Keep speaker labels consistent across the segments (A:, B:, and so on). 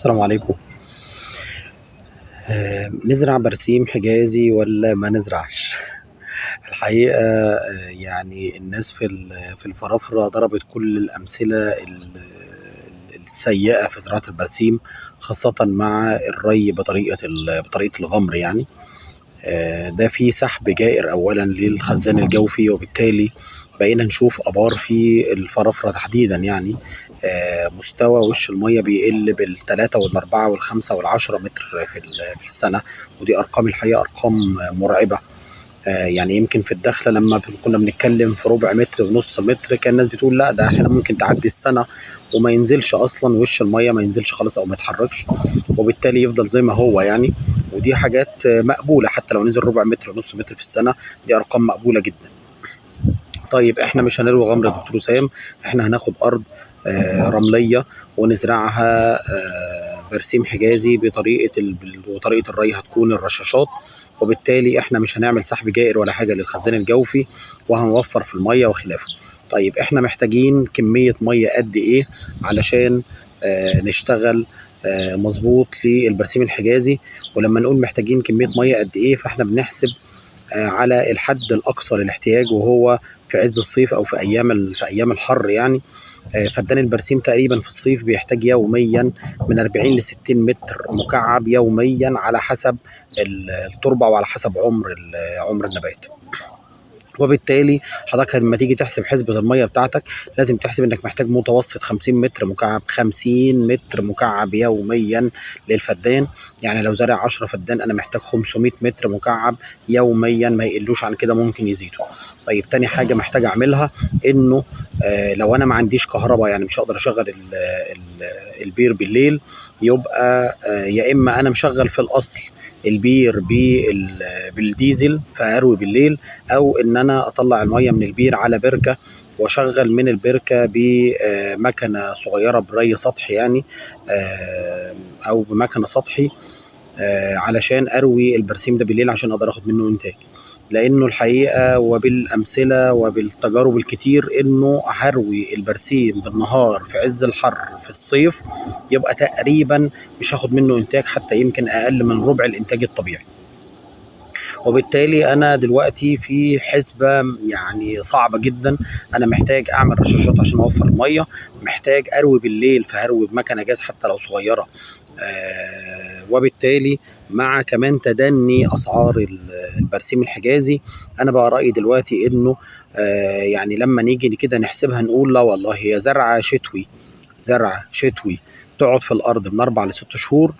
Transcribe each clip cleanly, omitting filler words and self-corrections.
A: السلام عليكم. نزرع برسيم حجازي ولا ما نزرعش؟ الحقيقة يعني الناس في الفرافرة ضربت كل الأمثلة السيئة في زراعة البرسيم، خاصة مع الري بطريقة الغمر يعني. ده فيه سحب جائر أولا للخزان الجوفي، وبالتالي بقينا نشوف آبار في الفرافرة تحديدا يعني. مستوى وش المية بيقل بالتلاتة والأربعة والخمسة والعشرة متر في السنة، ودي أرقام الحقيقة أرقام مرعبة. يعني يمكن في الدخلة لما كنا بنتكلم في ربع متر ونص متر، كان الناس بتقول لا ده احنا ممكن تعدي السنة وما ينزلش أصلا وش المية، ما ينزلش خالص أو ما يتحركش، وبالتالي يفضل زي ما هو يعني. ودي حاجات مقبولة، حتى لو نزل ربع متر ونص متر في السنة دي أرقام مقبولة جدا. طيب احنا مش هنلغي غمر يا دكتور وسام، احنا هناخد أرض رملية ونزرعها برسيم حجازي وطريقة الري هتكون الرشاشات، وبالتالي احنا مش هنعمل سحب جائر ولا حاجة للخزان الجوفي، وهنوفر في المية وخلافه. طيب احنا محتاجين كمية مية قد ايه علشان نشتغل مظبوط للبرسيم الحجازي؟ ولما نقول محتاجين كمية مية قد ايه، فاحنا بنحسب على الحد الأقصى للاحتياج، وهو في عز الصيف أو في أيام الحر يعني. فدان البرسيم تقريبا في الصيف بيحتاج يوميا من 40 ل 60 متر مكعب يوميا، على حسب التربة وعلى حسب عمر النبات. وبالتالي حضرتك لما تيجي تحسب حسبة المية بتاعتك، لازم تحسب انك محتاج متوسط 50 متر مكعب، 50 متر مكعب يوميا للفدان. يعني لو زارع 10 فدان انا محتاج 500 متر مكعب يوميا، ما يقلوش عن كده، ممكن يزيدوا. طيب تاني حاجة محتاج اعملها، انه لو انا ما عنديش كهرباء، يعني مش هقدر اشغل البير بالليل، يبقى يا اما انا مشغل في الاصل البير بالديزل فاروي بالليل، او ان انا اطلع الميه من البير على بركه واشغل من البركه بمكنه صغيره بري سطحي يعني، او بمكنه سطحي، علشان اروي البرسيم ده بالليل عشان اقدر اخد منه انتاج. لانه الحقيقه وبالامثله وبالتجارب الكتير، انه هروي البرسيم بالنهار في عز الحر في الصيف، يبقى تقريبا مش هاخد منه انتاج، حتى يمكن اقل من ربع الانتاج الطبيعي. وبالتالي انا دلوقتي في حسبه يعني صعبه جدا. انا محتاج اعمل رشاشات عشان اوفر الميه، محتاج اروي بالليل فهروي بمكنه جاز حتى لو صغيره. وبالتالي مع كمان تدني اسعار البرسيم الحجازي، انا بقى رايي دلوقتي انه يعني لما نيجي كده نحسبها نقول لا والله، هي زرع شتوي تقعد في الارض من 4 ل 6 شهور،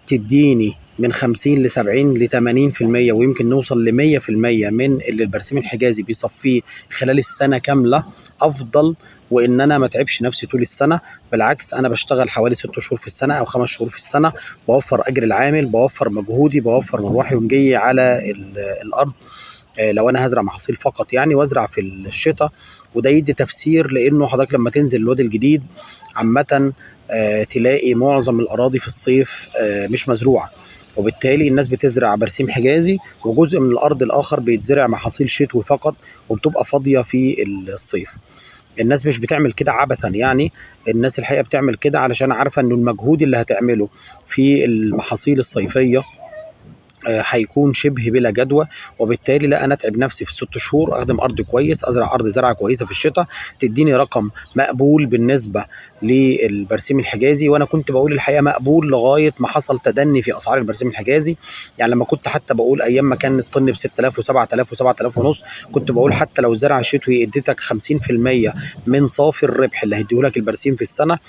A: تديني من 50 ل 70 ل 80%، ويمكن نوصل ل 100% من اللي البرسيم الحجازي بيصفيه خلال السنه كامله، افضل. وان انا ما اتعبش نفسي طول السنه، بالعكس انا بشتغل حوالي 6 شهور في السنه او 5 شهور في السنه، بوفر اجر العامل، بوفر مجهودي، بوفر مروحي ومجيي على الارض. لو انا هزرع محاصيل فقط يعني، وازرع في الشتاء. وده يدي تفسير، لانه حضرتك لما تنزل الوادي الجديد عامه تلاقي معظم الاراضي في الصيف مش مزروعه، وبالتالي الناس بتزرع برسيم حجازي، وجزء من الارض الاخر بيتزرع محاصيل شتوي فقط، وبتبقى فاضيه في الصيف. الناس مش بتعمل كده عبثا يعني، الناس الحقيقه بتعمل كده علشان عارفه انه المجهود اللي هتعمله في المحاصيل الصيفيه هيكون شبه بلا جدوى. وبالتالي لا انا اتعب نفسي في 6 شهور، اخدم ارض كويس، ازرع ارض زرعه كويسه في الشتاء، تديني رقم مقبول بالنسبه للبرسيم الحجازي. وانا كنت بقول الحقيقه مقبول لغايه ما حصل تدني في اسعار البرسيم الحجازي. يعني لما كنت حتى بقول ايام ما كان الطن ب 6000 و7000 و7000 ونص، كنت بقول حتى لو الزرع الشتوي اديتك 50% من صافي الربح اللي هيديهولك البرسيم في السنه،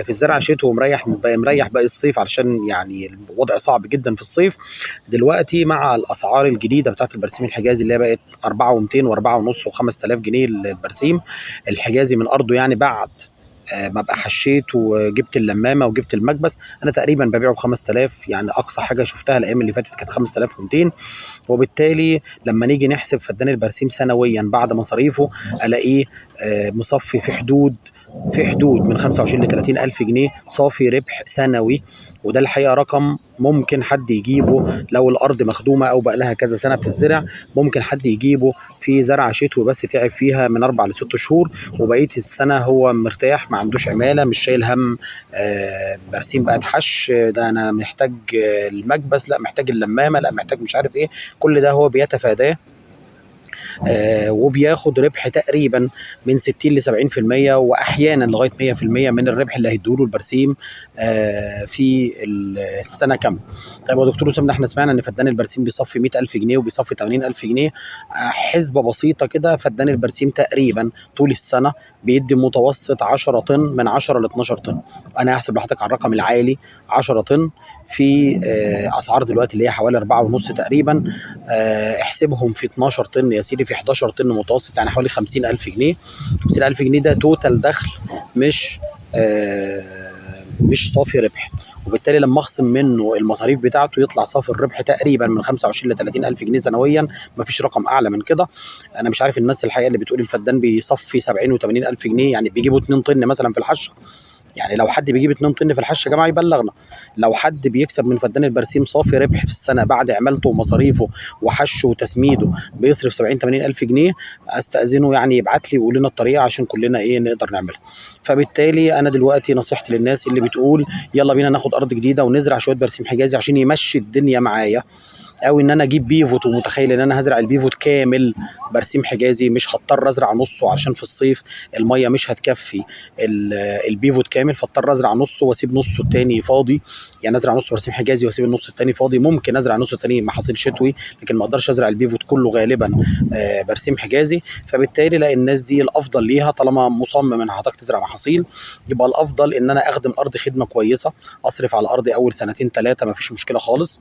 A: في الزرع الشتوي مريح باقي الصيف، علشان يعني الوضع صعب جدا في الصيف. دلوقتي مع الاسعار الجديده بتاعت البرسيم الحجازي اللي هي بقت 4200 و4 ونص و5000 جنيه البرسيم الحجازي من ارضه، يعني بعد ما ابقى حشيت وجبت اللمامه وجبت المكبس، انا تقريبا ببيعه ب 5000. يعني اقصى حاجه شفتها الايام اللي فاتت كانت 5200. وبالتالي لما نيجي نحسب فدان البرسيم سنويا بعد مصاريفه، الاقيه مصفي في حدود في حدود من 25 ل 30 ألف جنيه صافي ربح سنوي. وده الحقيقة رقم ممكن حد يجيبه لو الأرض مخدومة أو بقى لها كذا سنة بتتزرع، ممكن حد يجيبه في زرعة شتوي بس تعب فيها من 4 ل 6 شهور، وبقية السنة هو مرتاح ما عندوش عمالة، مش شايل هم برسيم بقى اتحش، ده أنا محتاج المكبس، لا محتاج اللمامة، لا محتاج مش عارف إيه، كل ده هو بيتفاداه. وبياخد ربح تقريبا من 60 ل 70% واحيانا لغايه 100% من الربح اللي هيدوله البرسيم في السنه كامله. طيب يا دكتور وسام، ده احنا سمعنا ان فدان البرسيم بيصفي 100,000 جنيه وبيصفي 80,000 جنيه. حسبه بسيطه كده، فدان البرسيم تقريبا طول السنه بيدي متوسط 10 طن، من 10 ل 12 طن. انا هحسب لحضرتك على الرقم العالي 10 طن في اسعار دلوقتي اللي هي حوالي 4.5 تقريبا. احسبهم في 12 طن يا سيدي، في 11 طن متوسط يعني حوالي 50,000 جنيه. 50,000 جنيه ده توتال دخل، مش صافي ربح. وبالتالي لما اخصم منه المصاريف بتاعته يطلع صافي الربح تقريبا من 25 ل 30 الف جنيه سنويا، مفيش رقم اعلى من كده. انا مش عارف الناس الحقيقه اللي بتقول الفدان بيصفي 70 و80 الف جنيه، يعني بيجيبوا 2 طن مثلا في الحشه. يعني لو حد بيجيب 2 طن في الحشه يا جماعه يبلغنا. لو حد بيكسب من فدان البرسيم صافي ربح في السنه بعد عمالته ومصاريفه وحشه وتسميده بيصرف 70 80 الف جنيه، استاذنه يعني يبعت لي ويقول لنا الطريقه عشان كلنا نقدر نعملها. فبالتالي انا دلوقتي نصيحتي للناس اللي بتقول يلا بينا ناخد ارض جديده ونزرع شويه برسيم حجازي عشان يمشي الدنيا معايا، او ان انا اجيب بيفوت ومتخيل ان انا هزرع البيفوت كامل برسيم حجازي، مش هضطر ازرع نصه عشان في الصيف الميه مش هتكفي البيفوت كامل، فاضطر ازرع نصه واسيب نصه التاني فاضي. يعني ازرع نص برسيم حجازي واسيب النص التاني فاضي. ممكن ازرع النص التاني محاصيل شتوي، لكن ما اقدرش ازرع البيفوت كله غالبا برسيم حجازي. فبالتالي لا، الناس دي الافضل ليها طالما مصمم ان حضرتك تزرع محاصيل، يبقى الافضل ان انا اخدم ارض خدمه كويسه، اصرف على ارضي اول سنتين ثلاثه ما فيش مشكله خالص،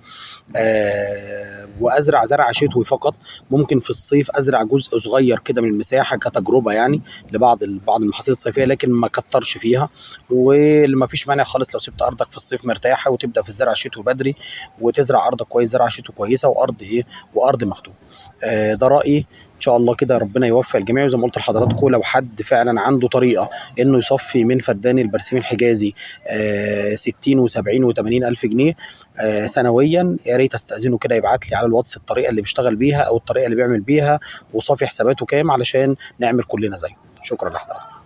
A: وازرع زرع شتوي فقط. ممكن في الصيف ازرع جزء صغير كده من المساحه كتجربه يعني لبعض المحاصيل الصيفيه، لكن ما كترش فيها. وما فيش مانع خالص لو سبت ارضك في الصيف مرتاحه وتبدا في الزرع الشتوي بدري، وتزرع ارضك كويس زرع شتوي كويسه وارض مخدوم. ده رايي. ان شاء الله كده ربنا يوفق الجميع. وزي ما قلت لحضراتكم، لو حد فعلا عنده طريقه انه يصفي من فدان البرسيم الحجازي 60 و70 و80 الف جنيه سنويا، يا ريت استاذنه كده يبعت لي على الواتس الطريقه اللي بيشتغل بيها او الطريقه اللي بيعمل بيها وصافي حساباته كام علشان نعمل كلنا زيه. شكرا لحضرتك.